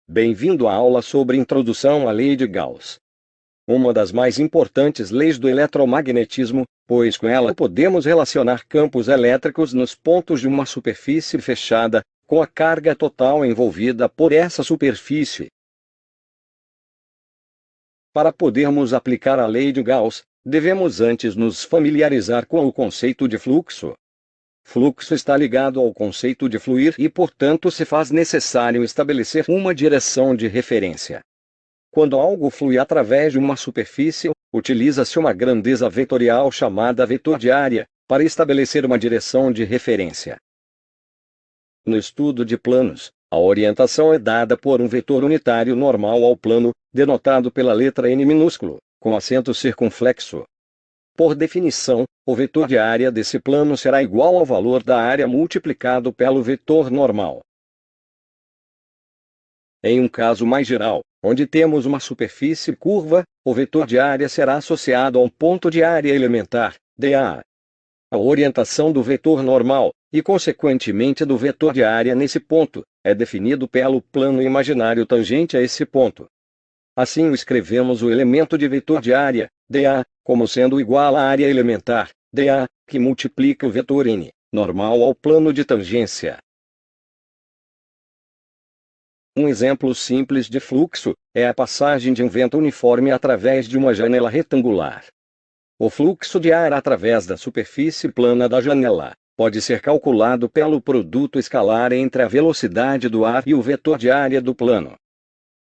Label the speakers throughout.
Speaker 1: Bem-vindo à aula sobre Introdução à Lei de Gauss. Uma das mais importantes leis do eletromagnetismo, pois com ela podemos relacionar campos elétricos nos pontos de uma superfície fechada, com a carga total envolvida por essa superfície. Para podermos aplicar a lei de Gauss, devemos antes nos familiarizar com o conceito de fluxo. Fluxo está ligado ao conceito de fluir e, portanto, se faz necessário estabelecer uma direção de referência. Quando algo flui através de uma superfície, utiliza-se uma grandeza vetorial chamada vetor de área, para estabelecer uma direção de referência. No estudo de planos, a orientação é dada por um vetor unitário normal ao plano, denotado pela letra N minúsculo, com acento circunflexo. Por definição, o vetor de área desse plano será igual ao valor da área multiplicado pelo vetor normal. Em um caso mais geral, onde temos uma superfície curva, o vetor de área será associado a um ponto de área elementar, dA. A orientação do vetor normal, e consequentemente do vetor de área nesse ponto, é definido pelo plano imaginário tangente a esse ponto. Assim escrevemos o elemento de vetor de área, dA, como sendo igual à área elementar, dA, que multiplica o vetor N, normal ao plano de tangência. Um exemplo simples de fluxo é a passagem de um vento uniforme através de uma janela retangular. O fluxo de ar através da superfície plana da janela pode ser calculado pelo produto escalar entre a velocidade do ar e o vetor de área do plano.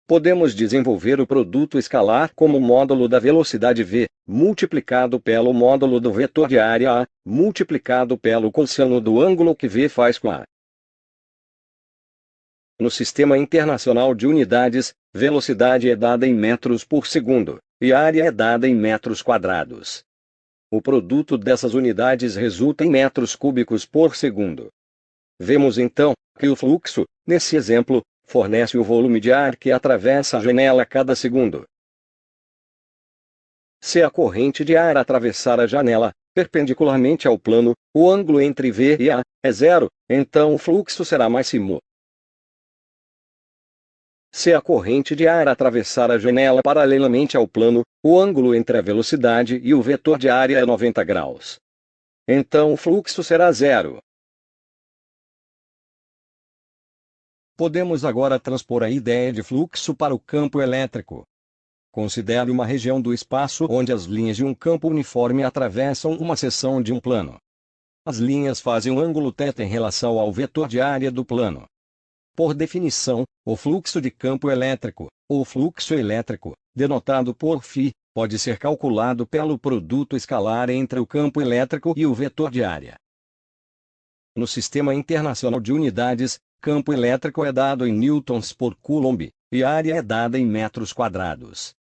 Speaker 1: Podemos desenvolver o produto escalar como módulo da velocidade v, multiplicado pelo módulo do vetor de área a, multiplicado pelo cosseno do ângulo que v faz com a. No Sistema Internacional de Unidades, velocidade é dada em metros por segundo, e área é dada em metros quadrados. O produto dessas unidades resulta em metros cúbicos por segundo. Vemos então que o fluxo, nesse exemplo, fornece o volume de ar que atravessa a janela a cada segundo. Se a corrente de ar atravessar a janela, perpendicularmente ao plano, o ângulo entre V e A é zero, então o fluxo será máximo. Se a corrente de ar atravessar a janela paralelamente ao plano, o ângulo entre a velocidade e o vetor de área é 90 graus. Então o fluxo será zero. Podemos agora transpor a ideia de fluxo para o campo elétrico. Considere uma região do espaço onde as linhas de um campo uniforme atravessam uma seção de um plano. As linhas fazem um ângulo θ em relação ao vetor de área do plano. Por definição, o fluxo de campo elétrico, ou fluxo elétrico, denotado por φ, pode ser calculado pelo produto escalar entre o campo elétrico e o vetor de área. No Sistema Internacional de Unidades, campo elétrico é dado em newtons por coulomb, e área é dada em metros quadrados.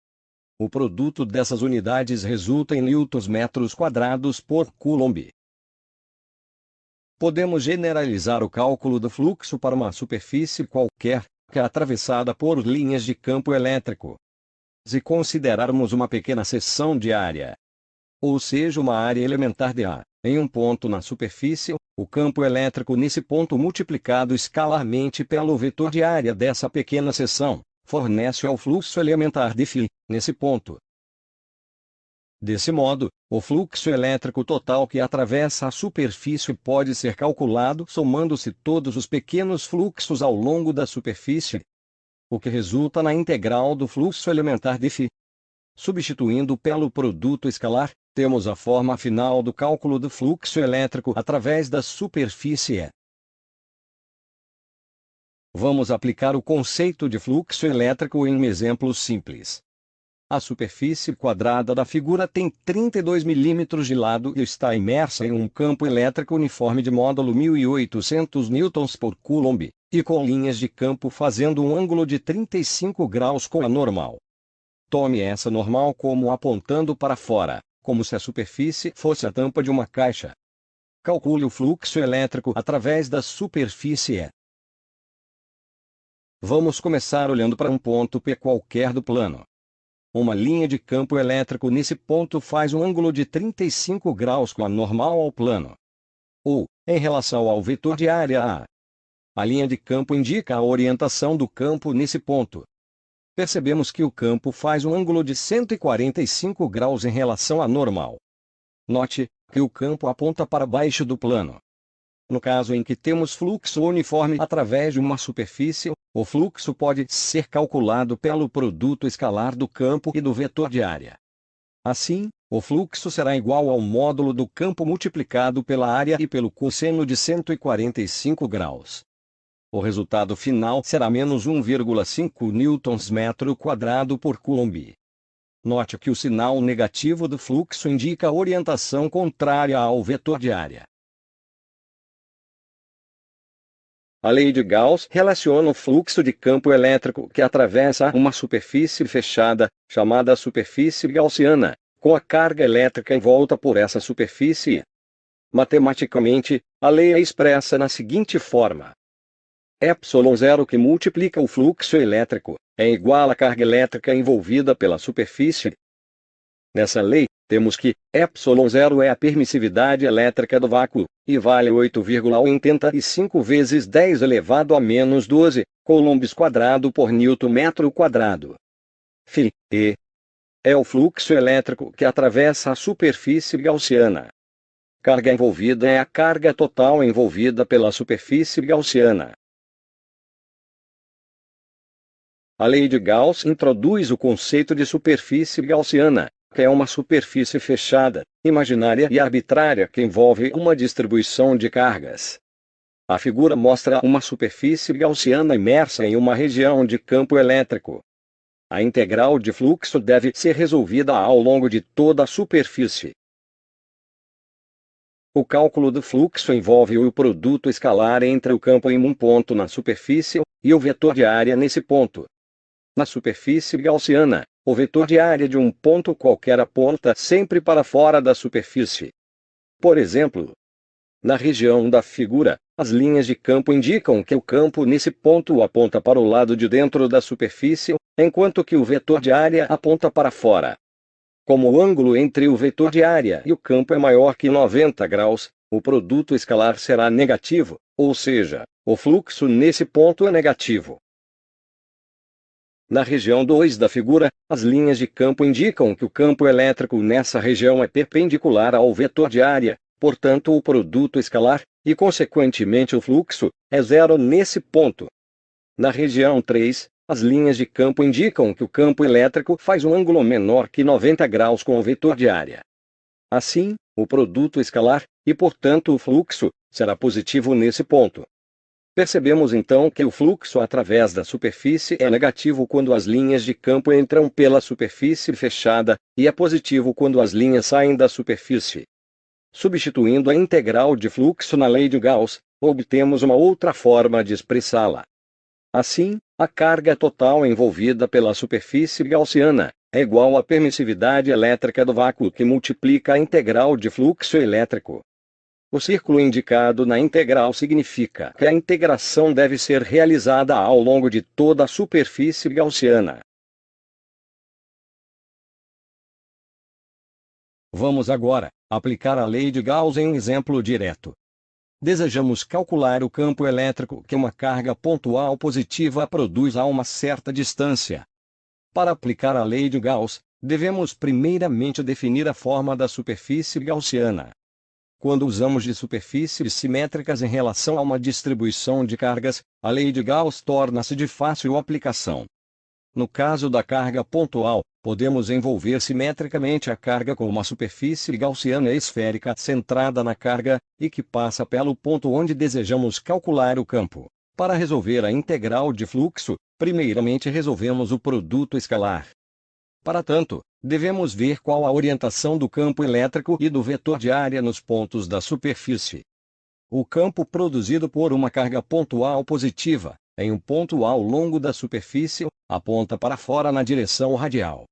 Speaker 1: O produto dessas unidades resulta em newtons metros quadrados por coulomb. Podemos generalizar o cálculo do fluxo para uma superfície qualquer, que é atravessada por linhas de campo elétrico. Se considerarmos uma pequena seção de área, ou seja, uma área elementar dA, em um ponto na superfície, o campo elétrico nesse ponto multiplicado escalarmente pelo vetor de área dessa pequena seção, fornece ao fluxo elementar de φ, nesse ponto. Desse modo, o fluxo elétrico total que atravessa a superfície pode ser calculado somando-se todos os pequenos fluxos ao longo da superfície, o que resulta na integral do fluxo elementar de φ. Substituindo pelo produto escalar, temos a forma final do cálculo do fluxo elétrico através da superfície. Vamos aplicar o conceito de fluxo elétrico em um exemplo simples. A superfície quadrada da figura tem 32 milímetros de lado e está imersa em um campo elétrico uniforme de módulo 1800 newtons por coulomb, e com linhas de campo fazendo um ângulo de 35 graus com a normal. Tome essa normal como apontando para fora, como se a superfície fosse a tampa de uma caixa. Calcule o fluxo elétrico através da superfície. Vamos começar olhando para um ponto P qualquer do plano. Uma linha de campo elétrico nesse ponto faz um ângulo de 35 graus com a normal ao plano. Ou, em relação ao vetor de área A. a linha de campo indica a orientação do campo nesse ponto. Percebemos que o campo faz um ângulo de 145 graus em relação à normal. Note que o campo aponta para baixo do plano. No caso em que temos fluxo uniforme através de uma superfície, o fluxo pode ser calculado pelo produto escalar do campo e do vetor de área. Assim, o fluxo será igual ao módulo do campo multiplicado pela área e pelo cosseno de 145 graus. O resultado final será menos 1,5 nm/m² por Coulomb. Note que o sinal negativo do fluxo indica a orientação contrária ao vetor de área. A lei de Gauss relaciona o fluxo de campo elétrico que atravessa uma superfície fechada, chamada superfície gaussiana, com a carga elétrica envolta por essa superfície. Matematicamente, a lei é expressa na seguinte forma: ε0, que multiplica o fluxo elétrico, é igual à carga elétrica envolvida pela superfície. Nessa lei, temos que ε0 é a permissividade elétrica do vácuo, e vale 8,85 vezes 10 elevado a menos 12 coulombs quadrado por Newton metro quadrado. Φ E é o fluxo elétrico que atravessa a superfície gaussiana. Carga envolvida é a carga total envolvida pela superfície gaussiana. A lei de Gauss introduz o conceito de superfície gaussiana, que é uma superfície fechada, imaginária e arbitrária que envolve uma distribuição de cargas. A figura mostra uma superfície gaussiana imersa em uma região de campo elétrico. A integral de fluxo deve ser resolvida ao longo de toda a superfície. O cálculo do fluxo envolve o produto escalar entre o campo em um ponto na superfície e o vetor de área nesse ponto. Na superfície gaussiana, o vetor de área de um ponto qualquer aponta sempre para fora da superfície. Por exemplo, na região da figura, as linhas de campo indicam que o campo nesse ponto aponta para o lado de dentro da superfície, enquanto que o vetor de área aponta para fora. Como o ângulo entre o vetor de área e o campo é maior que 90 graus, o produto escalar será negativo, ou seja, o fluxo nesse ponto é negativo. Na região 2 da figura, as linhas de campo indicam que o campo elétrico nessa região é perpendicular ao vetor de área, portanto o produto escalar, e consequentemente o fluxo, é zero nesse ponto. Na região 3, as linhas de campo indicam que o campo elétrico faz um ângulo menor que 90 graus com o vetor de área. Assim, o produto escalar, e portanto o fluxo, será positivo nesse ponto. Percebemos então que o fluxo através da superfície é negativo quando as linhas de campo entram pela superfície fechada, e é positivo quando as linhas saem da superfície. Substituindo a integral de fluxo na lei de Gauss, obtemos uma outra forma de expressá-la. Assim, a carga total envolvida pela superfície gaussiana é igual à permissividade elétrica do vácuo que multiplica a integral de fluxo elétrico. O círculo indicado na integral significa que a integração deve ser realizada ao longo de toda a superfície gaussiana. Vamos agora aplicar a lei de Gauss em um exemplo direto. Desejamos calcular o campo elétrico que uma carga pontual positiva produz a uma certa distância. Para aplicar a lei de Gauss, devemos primeiramente definir a forma da superfície gaussiana. Quando usamos de superfícies simétricas em relação a uma distribuição de cargas, a lei de Gauss torna-se de fácil aplicação. No caso da carga pontual, podemos envolver simetricamente a carga com uma superfície gaussiana esférica centrada na carga, e que passa pelo ponto onde desejamos calcular o campo. Para resolver a integral de fluxo, primeiramente resolvemos o produto escalar. Para tanto, devemos ver qual a orientação do campo elétrico e do vetor de área nos pontos da superfície. O campo produzido por uma carga pontual positiva, em um ponto ao longo da superfície, aponta para fora na direção radial.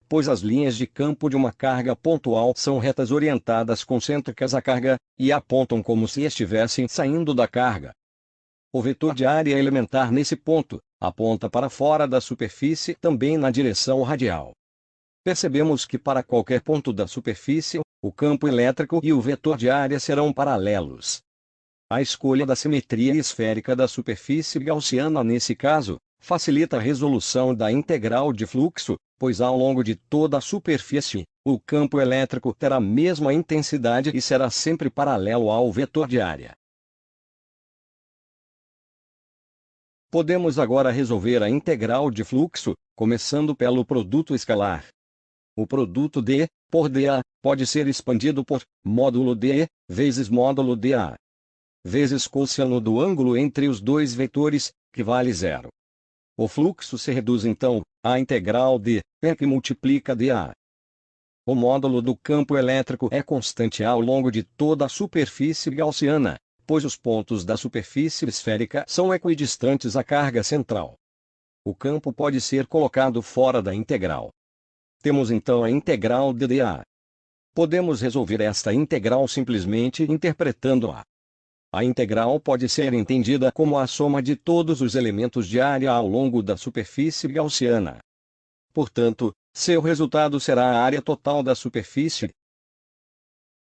Speaker 1: Pois as linhas de campo de uma carga pontual são retas orientadas concêntricas à carga, e apontam como se estivessem saindo da carga. O vetor de área elementar nesse ponto aponta para fora da superfície também na direção radial. Percebemos que para qualquer ponto da superfície, o campo elétrico e o vetor de área serão paralelos. A escolha da simetria esférica da superfície gaussiana nesse caso, facilita a resolução da integral de fluxo, pois ao longo de toda a superfície, o campo elétrico terá a mesma intensidade e será sempre paralelo ao vetor de área. Podemos agora resolver a integral de fluxo, começando pelo produto escalar. O produto d, por dA, pode ser expandido por módulo dE, vezes módulo dA, vezes cosseno do ângulo entre os dois vetores, que vale zero. O fluxo se reduz então à integral de P que multiplica dA. O módulo do campo elétrico é constante ao longo de toda a superfície gaussiana, pois os pontos da superfície esférica são equidistantes à carga central. O campo pode ser colocado fora da integral. Temos então a integral de dA. Podemos resolver esta integral simplesmente interpretando-a. A integral pode ser entendida como a soma de todos os elementos de área ao longo da superfície gaussiana. Portanto, seu resultado será a área total da superfície.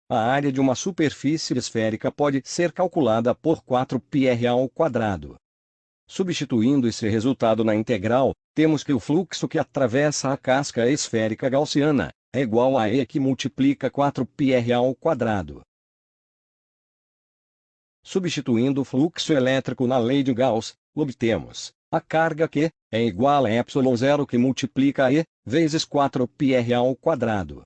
Speaker 1: A área de uma superfície esférica pode ser calculada por 4πr ao quadrado. Substituindo esse resultado na integral, temos que o fluxo que atravessa a casca esférica gaussiana é igual a E que multiplica 4πr ao quadrado. Substituindo o fluxo elétrico na lei de Gauss, obtemos a carga Q é igual a ε0 que multiplica E, vezes 4πr ao quadrado.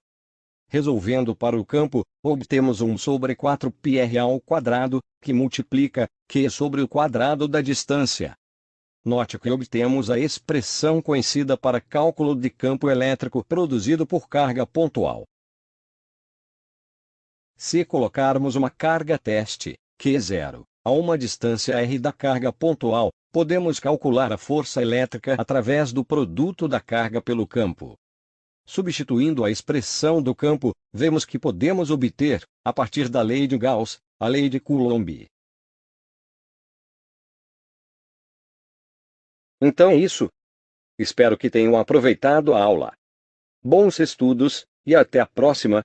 Speaker 1: Resolvendo para o campo, obtemos 1 sobre 4πr ao quadrado, que multiplica Q sobre o quadrado da distância. Note que obtemos a expressão conhecida para cálculo de campo elétrico produzido por carga pontual. Se colocarmos uma carga teste, Q0, a uma distância r da carga pontual, podemos calcular a força elétrica através do produto da carga pelo campo. Substituindo a expressão do campo, vemos que podemos obter, a partir da lei de Gauss, a lei de Coulomb. Então é isso. Espero que tenham aproveitado a aula. Bons estudos, e até a próxima!